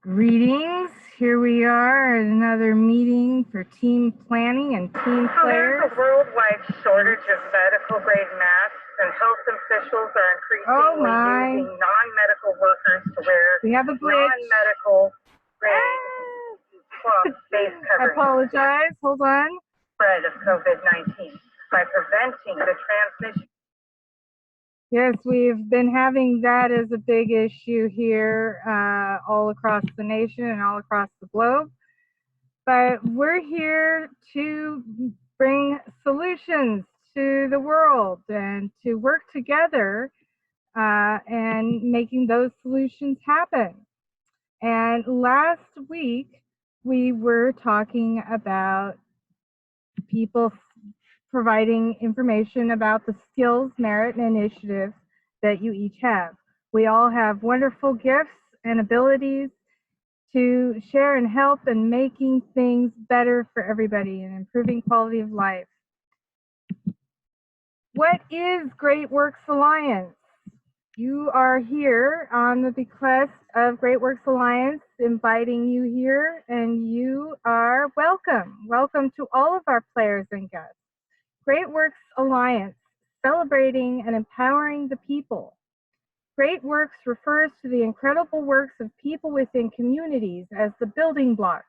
Greetings. Here we are at another meeting for team planning and team players. There's a worldwide shortage of medical grade masks, and health officials are increasingly using non-medical workers to wear non-medical grade cloth face coverings. I apologize. Hold on. Spread of COVID-19 by preventing the transmission. Yes, we've been having that as a big issue here all across the nation and all across the globe. But we're here to bring solutions to the world and to work together and making those solutions happen. And last week, we were talking about people providing information about the skills, merit, and initiatives that you each have. We all have wonderful gifts and abilities to share and help in making things better for everybody and improving quality of life. What is Great Works Alliance? You are here on the bequest of Great Works Alliance, inviting you here, and you are welcome. Welcome to all of our players and guests. Great Works Alliance, celebrating and empowering the people. Great Works refers to the incredible works of people within communities as the building blocks,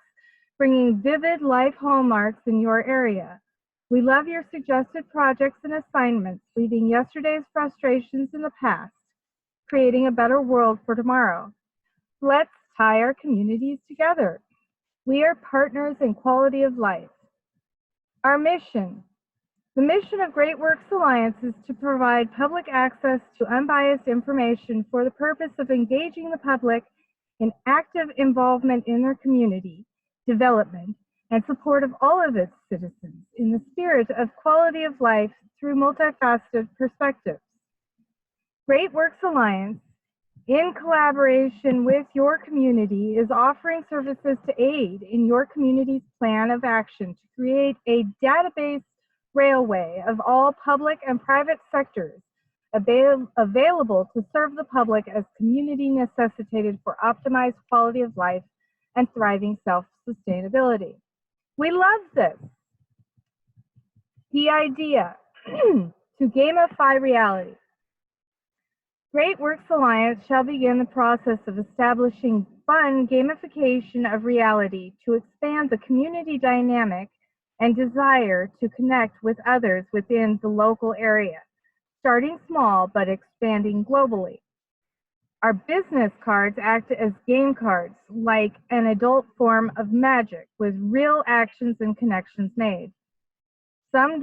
bringing vivid life hallmarks in your area. We love your suggested projects and assignments, leaving yesterday's frustrations in the past, creating a better world for tomorrow. Let's tie our communities together. We are partners in quality of life. Our mission. The mission of Great Works Alliance is to provide public access to unbiased information for the purpose of engaging the public in active involvement in their community, development, and support of all of its citizens in the spirit of quality of life through multifaceted perspectives. Great Works Alliance, in collaboration with your community, is offering services to aid in your community's plan of action to create a database railway of all public and private sectors available to serve the public as community necessitated for optimized quality of life and thriving self-sustainability. We love this. The idea to gamify reality. Great Works Alliance shall begin the process of establishing fun gamification of reality to expand the community dynamic and desire to connect with others within the local area, starting small but expanding globally. Our business cards act as game cards, like an adult form of magic with real actions and connections made. Some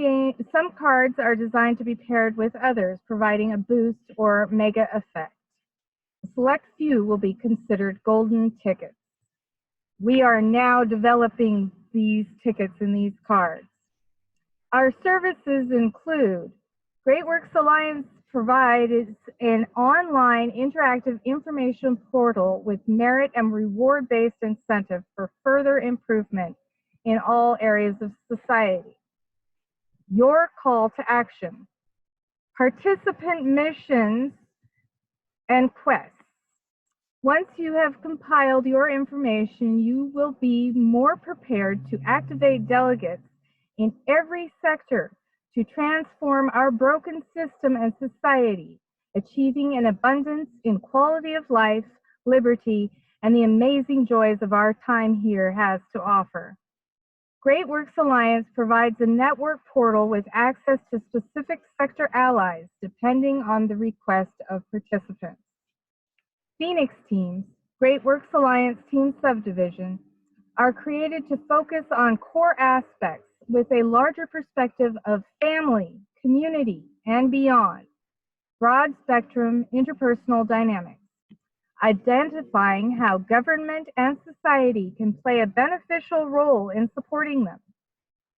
cards are designed to be paired with others, providing a boost or mega effect. A select few will be considered golden tickets. We are now developing these tickets and these cards. Our services include Great Works Alliance provides an online interactive information portal with merit and reward-based incentive for further improvement in all areas of society. Your call to action, participant missions and quests. Once you have compiled your information, you will be more prepared to activate delegates in every sector to transform our broken system and society, achieving an abundance in quality of life, liberty, and the amazing joys of our time here has to offer. Great Works Alliance provides a network portal with access to specific sector allies, depending on the request of participants. Phoenix teams, Great Works Alliance Team Subdivision, are created to focus on core aspects with a larger perspective of family, community, and beyond. Broad spectrum interpersonal dynamics, identifying how government and society can play a beneficial role in supporting them.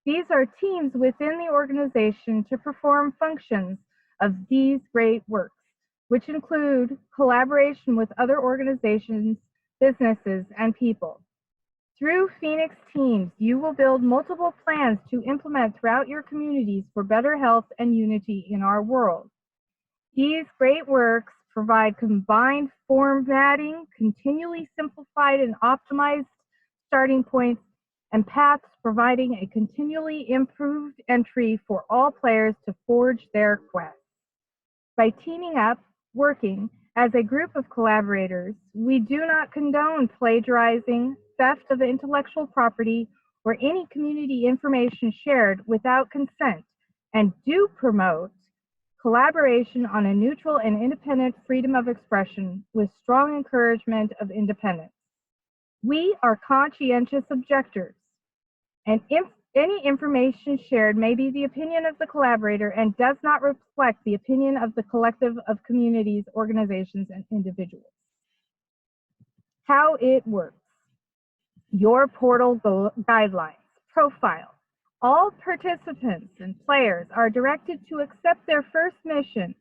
These are teams within the organization to perform functions of these great works, which include collaboration with other organizations, businesses, and people. Through Phoenix teams, you will build multiple plans to implement throughout your communities for better health and unity in our world. These great works provide combined formatting, continually simplified and optimized starting points, and paths providing a continually improved entry for all players to forge their quests. By teaming up, working as a group of collaborators, we do not condone plagiarizing, theft of intellectual property, or any community information shared without consent, and do promote collaboration on a neutral and independent freedom of expression with strong encouragement of independence. We are conscientious objectors, and any information shared may be the opinion of the collaborator and does not reflect the opinion of the collective of communities, organizations, and individuals. How it works. Your portal guidelines, profile. All participants and players are directed to accept their first mission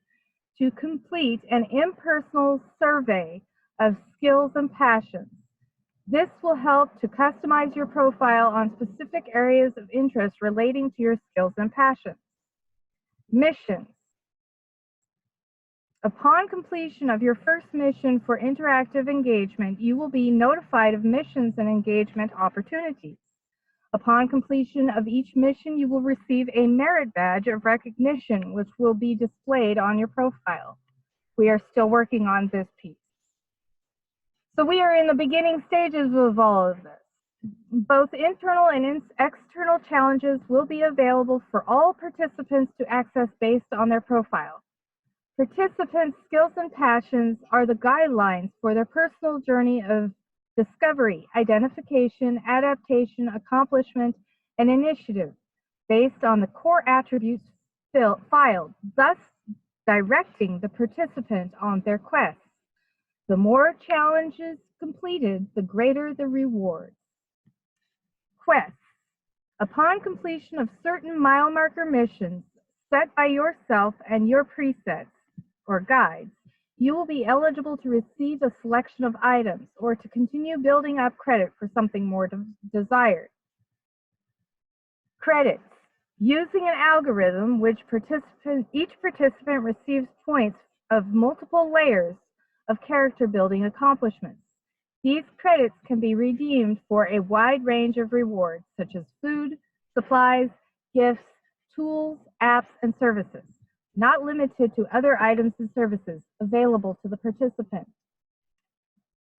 to complete an impersonal survey of skills and passions. This will help to customize your profile on specific areas of interest relating to your skills and passions. Missions. Upon completion of your first mission for interactive engagement, you will be notified of missions and engagement opportunities. Upon completion of each mission, you will receive a merit badge of recognition, which will be displayed on your profile. We are still working on this piece. So we are in the beginning stages of all of this. Both internal and external challenges will be available for all participants to access based on their profile. Participants' skills and passions are the guidelines for their personal journey of discovery, identification, adaptation, accomplishment, and initiative based on the core attributes filed, thus directing the participant on their quest. The more challenges completed, the greater the reward. Quests. Upon completion of certain mile marker missions set by yourself and your presets or guides, you will be eligible to receive a selection of items or to continue building up credit for something more desired. Credits. Using an algorithm which each participant receives points of multiple layers of character building accomplishments. These credits can be redeemed for a wide range of rewards such as food, supplies, gifts, tools, apps, and services, not limited to other items and services available to the participant.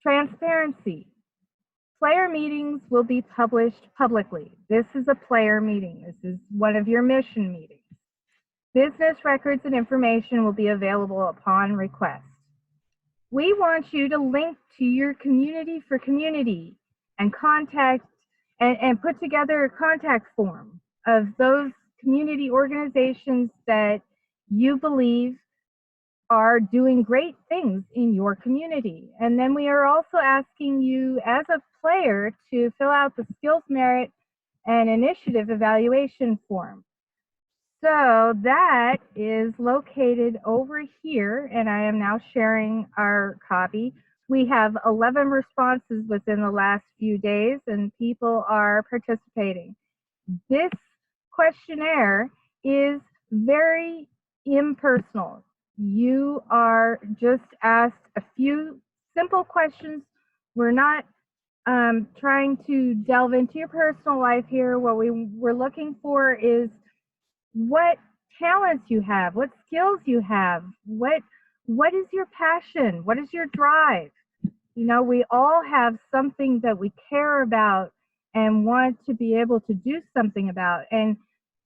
Transparency. Player meetings will be published publicly. This is a player meeting. This is one of your mission meetings. Business records and information will be available upon request. We want you to link to your community for community and contact and put together a contact form of those community organizations that you believe are doing great things in your community. And then we are also asking you as a player to fill out the skills, merit, and initiative evaluation form. So that is located over here, and I am now sharing our copy. We have 11 responses within the last few days, and people are participating. This questionnaire is very impersonal. You are just asked a few simple questions. We're not trying to delve into your personal life here. What we're looking for is what talents you have, what skills you have, what is your passion, what is your drive. You know, we all have something that we care about and want to be able to do something about. And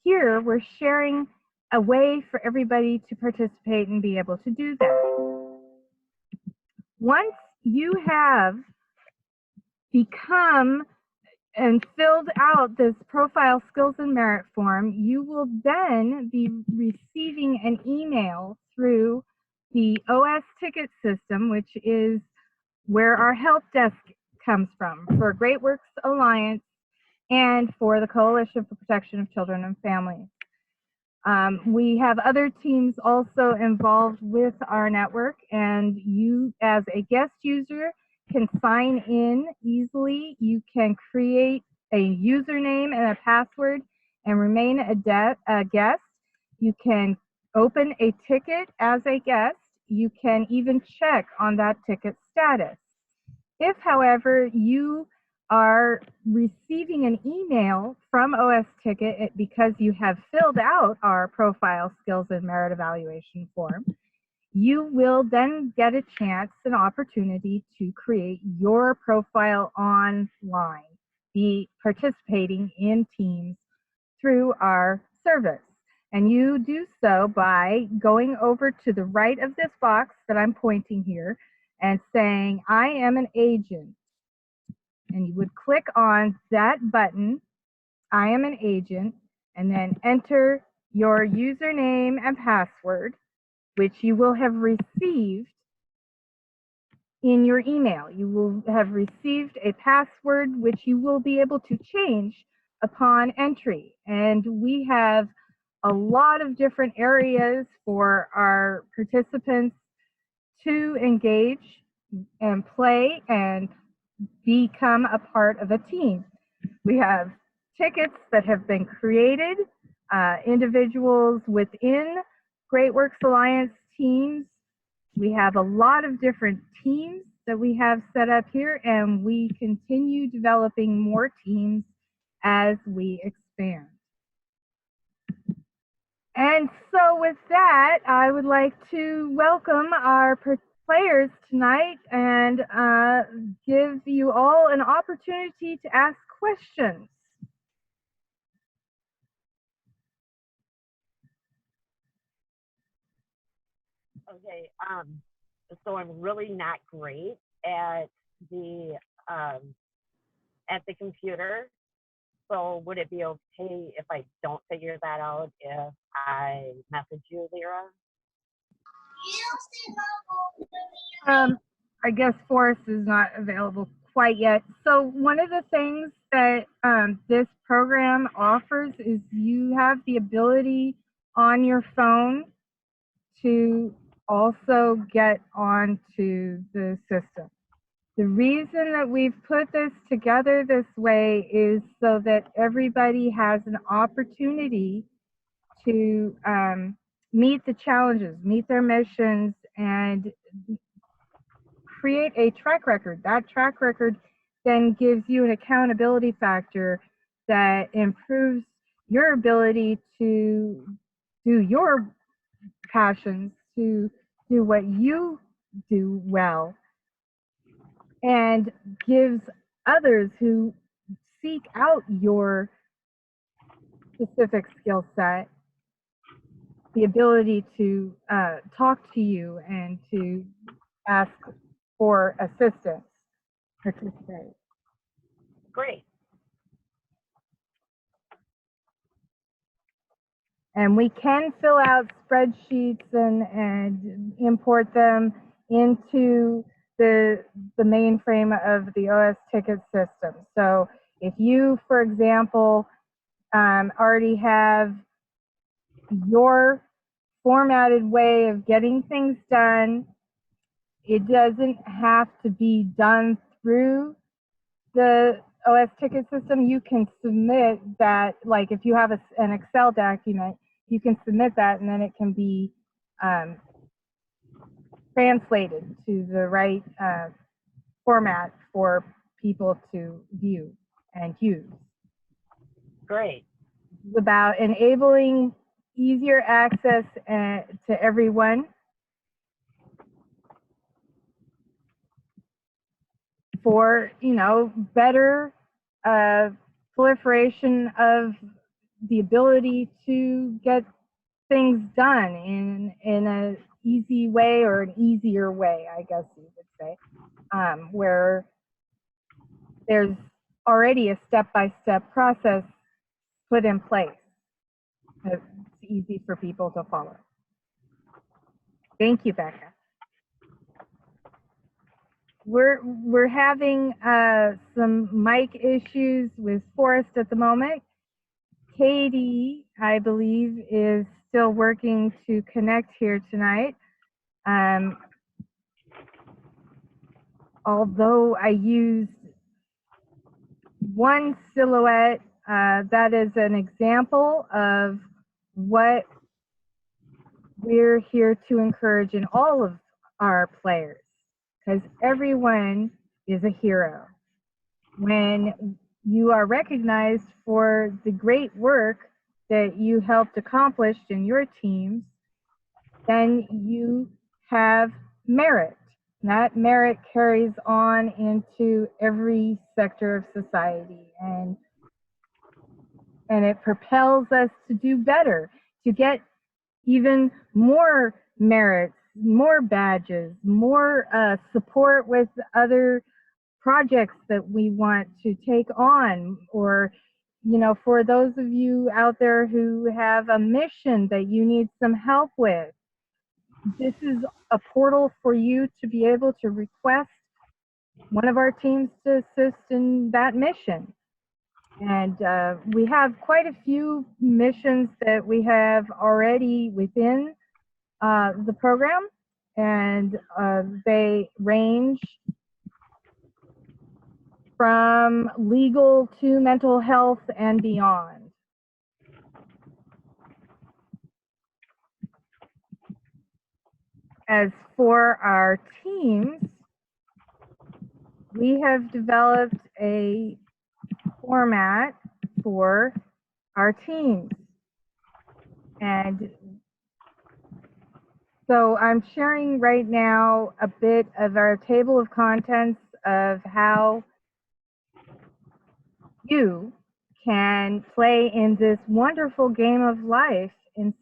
here we're sharing a way for everybody to participate and be able to do that. Once you have become and filled out this profile skills and merit form, you will then be receiving an email through the OS ticket system, which is where our help desk comes from for Great Works Alliance and for the Coalition for Protection of Children and Families. We have other teams also involved with our network, and you as a guest user can sign in easily. You can create a username and a password and remain a guest. You can open a ticket as a guest, you can even check on that ticket status. If, however, you are receiving an email from OS Ticket because you have filled out our profile skills and merit evaluation form, you will then get a chance, an opportunity to create your profile online, be participating in Teams through our service. And you do so by going over to the right of this box that I'm pointing here and saying, I am an agent. And you would click on that button, I am an agent, and then enter your username and password, which you will have received in your email. You will have received a password which you will be able to change upon entry. And we have a lot of different areas for our participants to engage and play and become a part of a team. We have tickets that have been created, individuals within Great Works Alliance teams. We have a lot of different teams that we have set up here, and we continue developing more teams as we expand. And so with that, I would like to welcome our players tonight and give you all an opportunity to ask questions. Okay, so I'm really not great at the computer. So would it be okay if I don't figure that out if I message you, Lyra? I guess Forrest is not available quite yet. So one of the things that this program offers is you have the ability on your phone to also get onto the system. The reason that we've put this together this way is so that everybody has an opportunity to meet the challenges, meet their missions, and create a track record. That track record then gives you an accountability factor that improves your ability to do your passions, to do what you do well, and gives others who seek out your specific skill set the ability to talk to you and to ask for assistance, participate. Great. And we can fill out spreadsheets and import them into the mainframe of the OS ticket system. So if you, for example, already have your formatted way of getting things done, it doesn't have to be done through the OS ticket system. You can submit that, like if you have an Excel document, you can submit that and then it can be translated to the right format for people to view and use. Great. It's about enabling easier access to everyone for, better proliferation of the ability to get things done in an easy way, or an easier way, I guess you would say, where there's already a step-by-step process put in place. It's easy for people to follow. Thank you, Becca. We're having some mic issues with Forrest at the moment. Katie, I believe, is still working to connect here tonight. Although I used one silhouette, that is an example of what we're here to encourage in all of our players, because everyone is a hero. When you are recognized for the great work that you helped accomplish in your teams, then you have merit. And that merit carries on into every sector of society, and it propels us to do better, to get even more merits, more badges, more support with other projects that we want to take on, or for those of you out there who have a mission that you need some help with, this is a portal for you to be able to request one of our teams to assist in that mission. And we have quite a few missions that we have already within the program, and they range from legal to mental health and beyond. As for our teams, we have developed a format for our teams. And so I'm sharing right now a bit of our table of contents of how you can play in this wonderful game of life and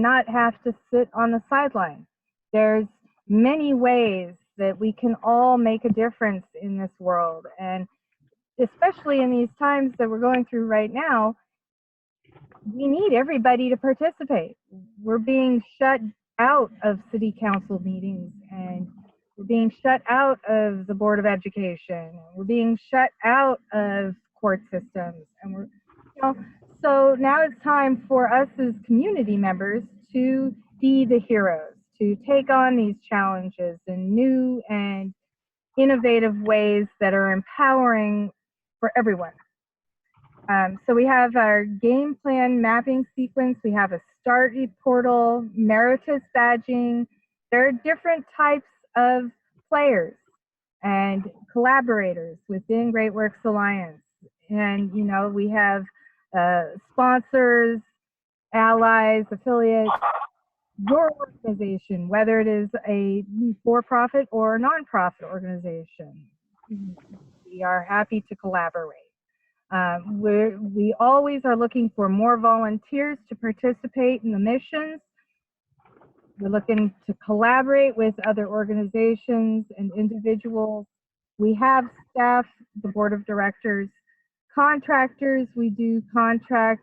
not have to sit on the sideline. There's many ways that we can all make a difference in this world, and especially in these times that we're going through right now, we need everybody to participate. We're being shut out of city council meetings, and we're being shut out of the Board of Education. We're being shut out of court systems, and so now it's time for us as community members to be the heroes, to take on these challenges in new and innovative ways that are empowering for everyone. So we have our game plan mapping sequence, we have a start portal, meritus badging. There are different types of players and collaborators within Great Works Alliance. And we have sponsors, allies, affiliates, your organization, whether it is a for-profit or a non-profit organization. We are happy to collaborate. We always are looking for more volunteers to participate in the missions. We're looking to collaborate with other organizations and individuals. We have staff, the board of directors, contractors. We do contract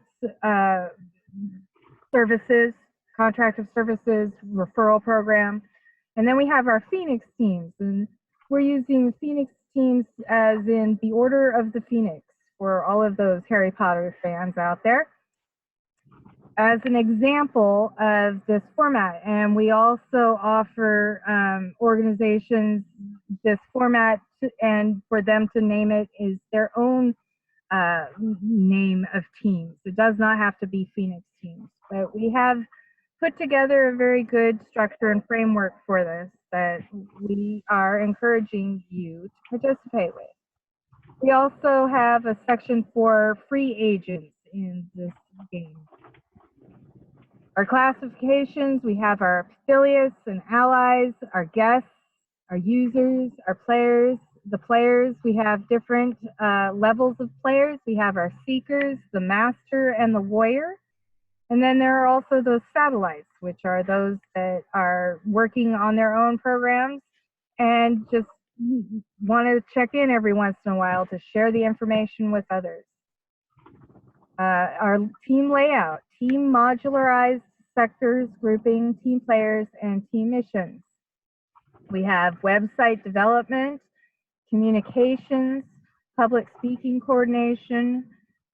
services, contract of services, referral program. And then we have our Phoenix teams, and we're using Phoenix teams as in the Order of the Phoenix for all of those Harry Potter fans out there, as an example of this format. And we also offer organizations this format, and for them to name it is their own name of teams. It does not have to be Phoenix teams, but we have put together a very good structure and framework for this that we are encouraging you to participate with. We also have a section for free agents in this game. Our classifications, we have our affiliates and allies, our guests, our users, our players. The players, we have different levels of players. We have our seekers, the master, and the warrior. And then there are also those satellites, which are those that are working on their own programs and just want to check in every once in a while to share the information with others. Our team layout, team modularized sectors, grouping, team players, and team missions. We have website development, communications, public speaking coordination,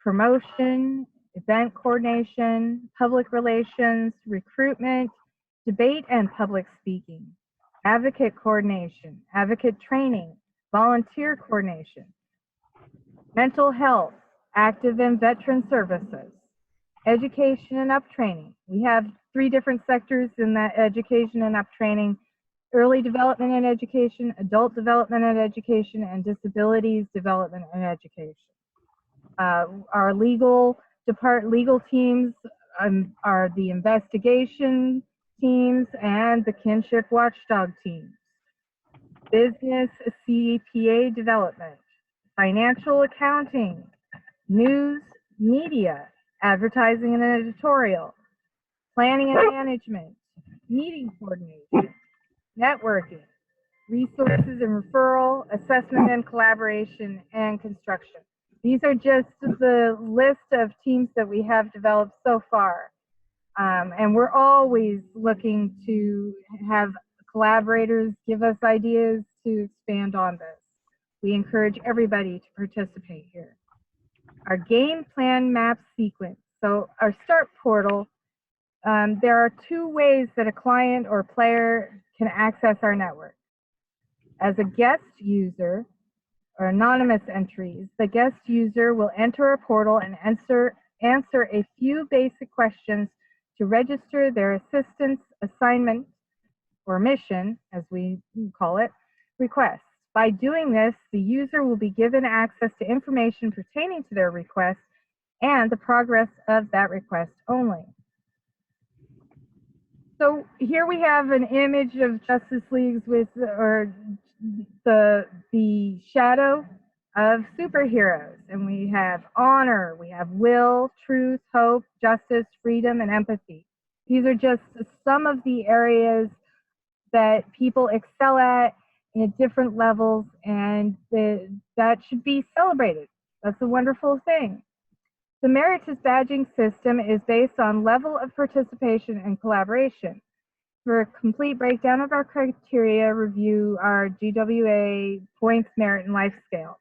promotion, event coordination, public relations, recruitment, debate and public speaking, advocate coordination, advocate training, volunteer coordination, mental health, active and veteran services, education and up-training. We have 3 different sectors in that education and up-training: early development and education, adult development and education, and disabilities development and education. Our legal teams are the investigation teams and the kinship watchdog teams. Business CPA development, financial accounting, news, media, advertising and editorial, planning and management, meeting coordination, networking, resources and referral, assessment and collaboration, and construction. These are just the list of teams that we have developed so far. And we're always looking to have collaborators give us ideas to expand on this. We encourage everybody to participate here. Our game plan map sequence. So our start portal, there are 2 ways that a client or player can access our network. As a guest user or anonymous entries, the guest user will enter a portal and answer a few basic questions to register their assistance, assignment, or mission, as we call it, request. By doing this, the user will be given access to information pertaining to their request and the progress of that request only. So here we have an image of Justice Leagues with the shadow of superheroes, and we have honor, we have will, truth, hope, justice, freedom, and empathy. These are just some of the areas that people excel at different levels, and that should be celebrated. That's a wonderful thing. The Meritus badging system is based on level of participation and collaboration. For a complete breakdown of our criteria, review our GWA points, merit, and life scale.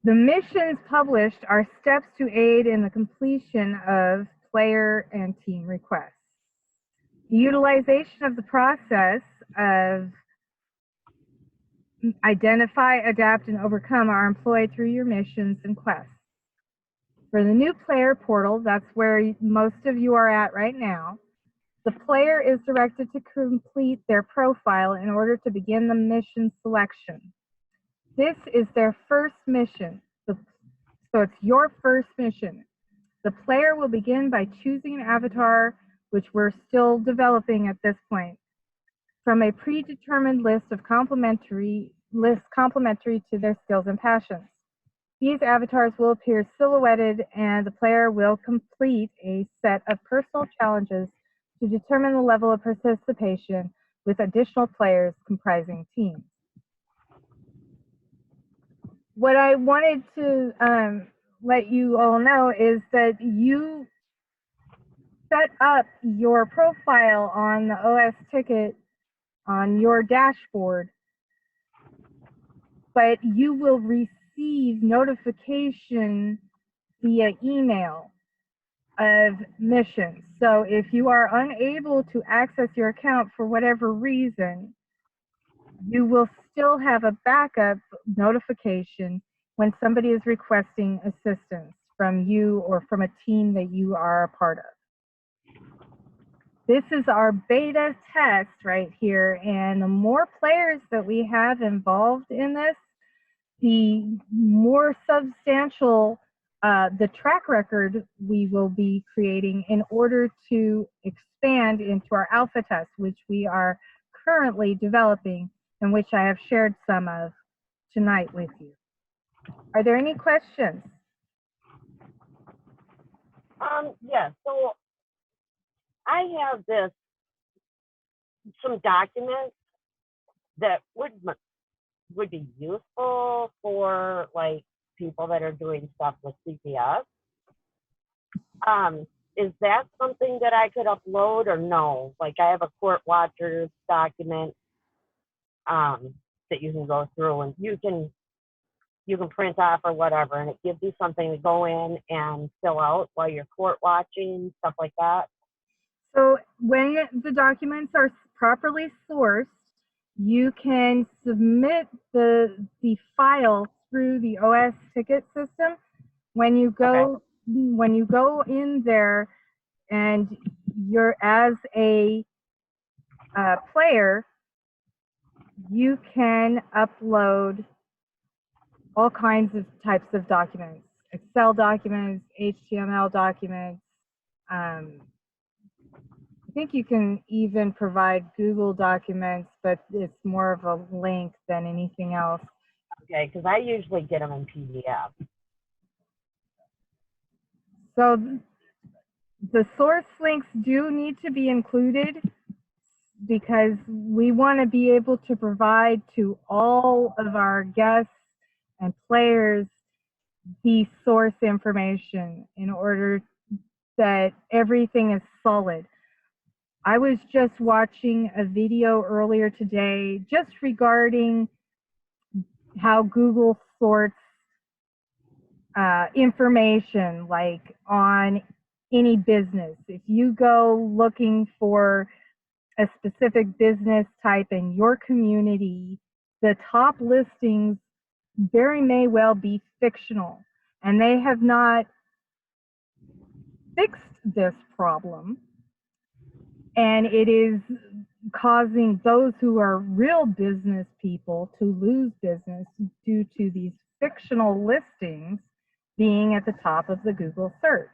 The missions published are steps to aid in the completion of player and team requests. The utilization of the process of identify, adapt, and overcome are employed through your missions and quests. For the new player portal, that's where most of you are at right now, the player is directed to complete their profile in order to begin the mission selection. This is their first mission, so it's your first mission. The player will begin by choosing an avatar, which we're still developing at this point, from a predetermined list of complementary to their skills and passions. These avatars will appear silhouetted, and the player will complete a set of personal challenges to determine the level of participation with additional players comprising teams. What I wanted to let you all know is that you set up your profile on the OS ticket on your dashboard, but you will receive notification via email of missions. So if you are unable to access your account for whatever reason, you will still have a backup notification when somebody is requesting assistance from you or from a team that you are a part of. This is our beta test right here, and the more players that we have involved in this, the more substantial the track record we will be creating in order to expand into our alpha test, which we are currently developing and which I have shared some of tonight with you. Are there any questions? Yeah, so I have some documents that would be useful for like people that are doing stuff with CPS. Is that something that I could upload or no? Like I have a court watchers document that you can go through and you can print off or whatever, and it gives you something to go in and fill out while you're court watching, stuff like that. So when the documents are properly sourced, you can submit the file through the OS ticket system. When you go when you go in there and you're as a player, you can upload all kinds of types of documents, Excel documents, HTML documents. I think you can even provide Google documents, but it's more of a link than anything else. Okay, because I usually get them in PDF. So the source links do need to be included because we want to be able to provide to all of our guests and players the source information in order that everything is solid. I was just watching a video earlier today just regarding how Google sorts information, like on any business. If you go looking for a specific business type in your community, the top listings very may well be fictional, and they have not fixed this problem, and it is causing those who are real business people to lose business due to these fictional listings being at the top of the Google search.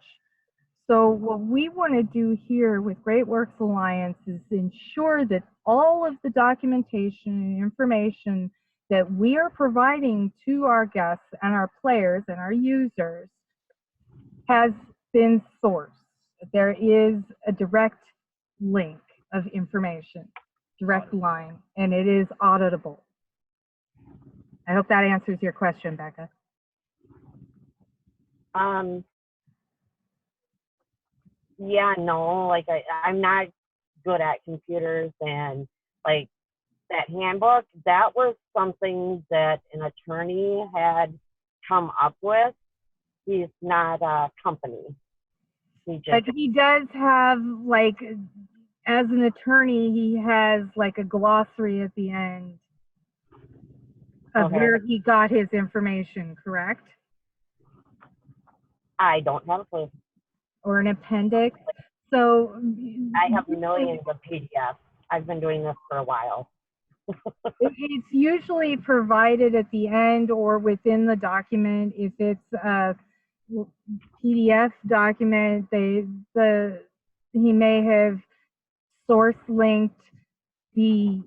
So what we want to do here with Great Works Alliance is ensure that all of the documentation and information that we are providing to our guests and our players and our users has been sourced. There is a direct link of information, direct line, and it is auditable. I hope that answers your question, Becca. Yeah, no, like I'm not good at computers, and like that handbook, that was something that an attorney had come up with. He's not a company. But he does have, like, as an attorney, he has like a glossary at the end of where he got his information, correct? I don't have a clue. Or an appendix. So I have millions of PDFs. I've been doing this for a while. It's usually provided at the end or within the document. If it's a PDF document, he may have source linked the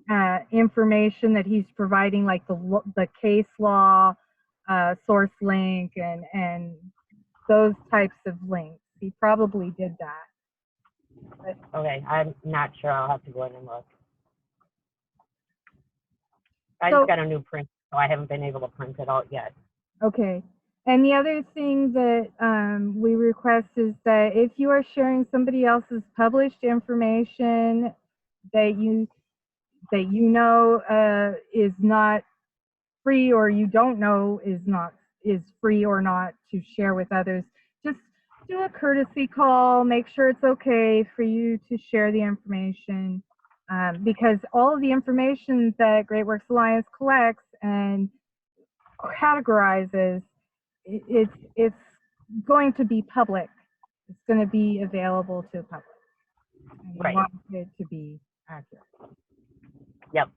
information that he's providing, like the case law source link and those types of links. He probably did that. But, okay, I'm not sure. I'll have to go in and look. I just got a new print, so I haven't been able to print it out yet. Okay. And the other thing that we request is that if you are sharing somebody else's published information that you know is not free, or you don't know is free or not to share with others, just do a courtesy call, make sure it's okay for you to share the information, because all of the information that Great Works Alliance collects and categorizes, it's going to be public. It's going to be available to the public. And we want it to be accurate. Yep.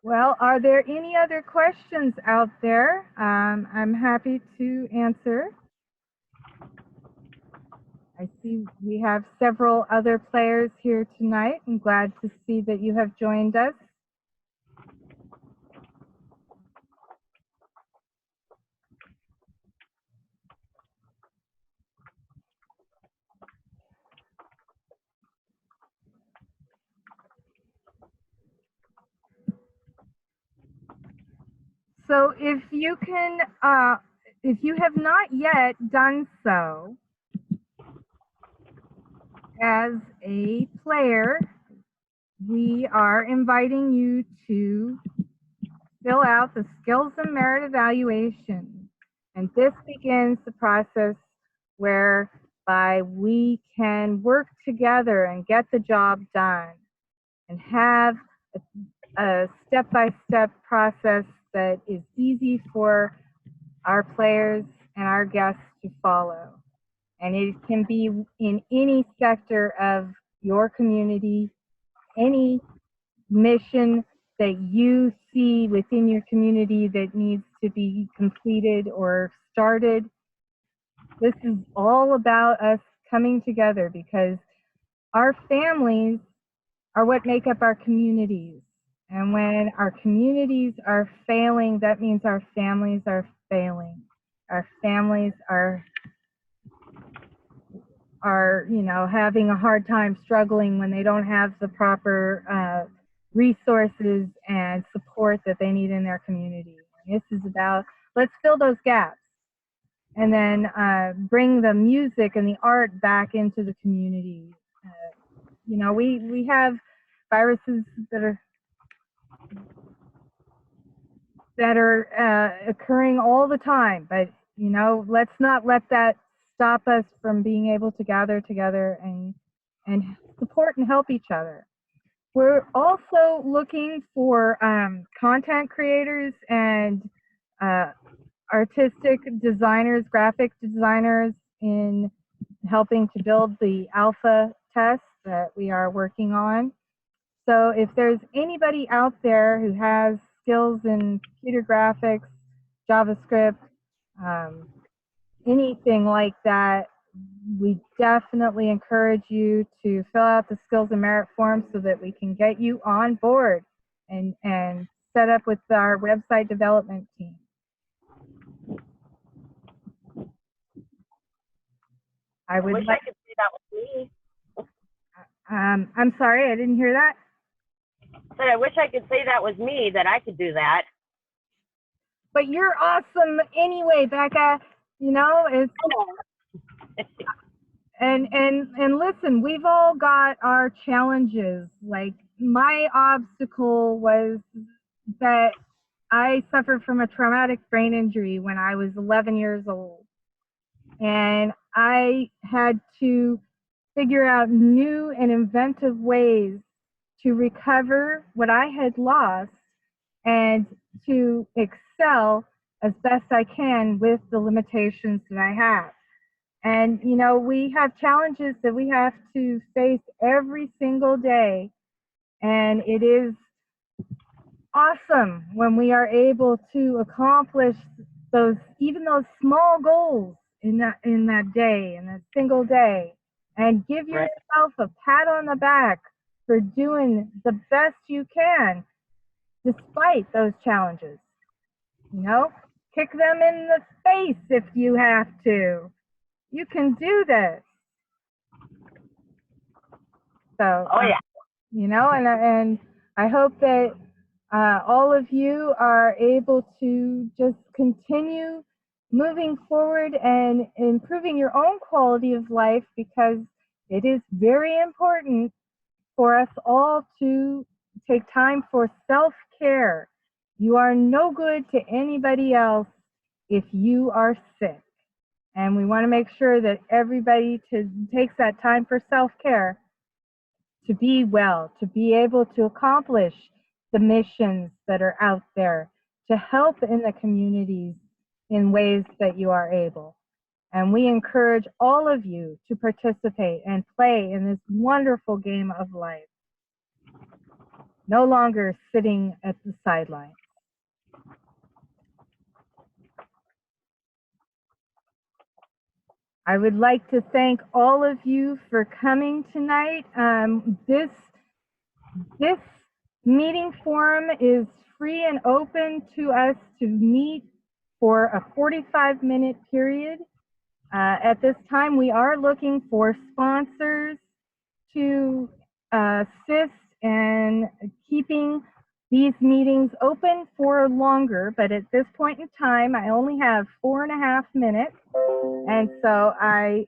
Well, are there any other questions out there? I'm happy to answer. I see we have several other players here tonight. I'm glad to see that you have joined us. So if you have not yet done so, as a player, we are inviting you to fill out the skills and merit evaluation. And this begins the process whereby we can work together and get the job done and have a step-by-step process that is easy for our players and our guests to follow. And it can be in any sector of your community, any mission that you see within your community that needs to be completed or started. This is all about us coming together, because our families are what make up our communities. And when our communities are failing, that means our families are failing. Our families are having a hard time, struggling when they don't have the proper resources and support that they need in their community. And this is about, let's fill those gaps, and then bring the music and the art back into the community. We have viruses that are occurring all the time, but let's not let that stop us from being able to gather together and support and help each other. We're also looking for content creators and artistic designers, graphic designers, in helping to build the alpha test that we are working on. So if there's anybody out there who has skills in computer graphics, JavaScript, anything like that, we definitely encourage you to fill out the skills and merit form so that we can get you on board and set up with our website development team. I wish I could say that was me. I'm sorry, I didn't hear that. Said I wish I could say that was me, that I could do that. But you're awesome anyway, Becca. It's and listen, we've all got our challenges. Like, my obstacle was that I suffered from a traumatic brain injury when I was 11 years old. And I had to figure out new and inventive ways to recover what I had lost and to excel as best I can with the limitations that I have. And, we have challenges that we have to face every single day. And it is awesome when we are able to accomplish even those small goals in that day, in a single day, and give yourself a pat on the back for doing the best you can despite those challenges. Kick them in the face if you have to. You can do this. So, and I hope that all of you are able to just continue moving forward and improving your own quality of life, because it is very important for us all to take time for self-care. You are no good to anybody else if you are sick. And we want to make sure that everybody takes that time for self-care to be well, to be able to accomplish the missions that are out there, to help in the communities in ways that you are able. And we encourage all of you to participate and play in this wonderful game of life. No longer sitting at the sidelines. I would like to thank all of you for coming tonight. This meeting forum is free and open to us to meet for a 45-minute period. At this time, we are looking for sponsors to assist in keeping these meetings open for longer, but at this point in time, I only have 4.5 minutes. And so I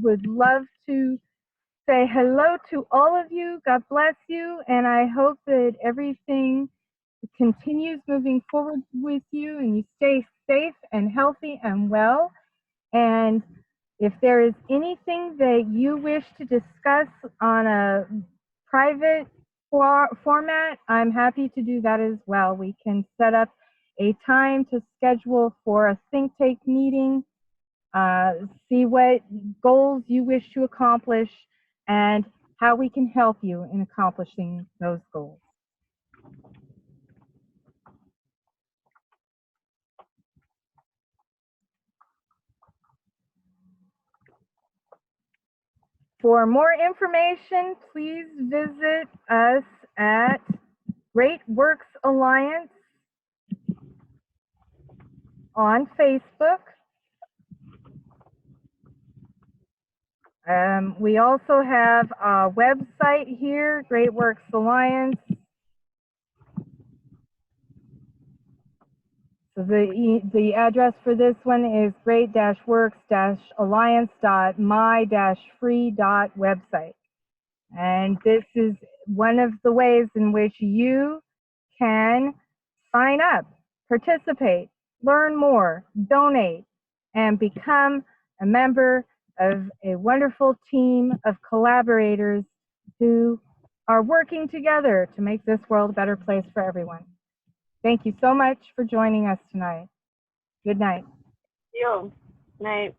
would love to say hello to all of you. God bless you. And I hope that everything continues moving forward with you and you stay safe and healthy and well. And if there is anything that you wish to discuss on a private format, I'm happy to do that as well. We can set up a time to schedule for a think tank meeting, see what goals you wish to accomplish and how we can help you in accomplishing those goals. For more information, please visit us at Great Works Alliance on Facebook. We also have a website here, Great Works Alliance. So the address for this one is great-works-alliance.my-free.website. And this is one of the ways in which you can sign up, participate, learn more, donate, and become a member of a wonderful team of collaborators who are working together to make this world a better place for everyone. Thank you so much for joining us tonight. Good night. Thank you. Night.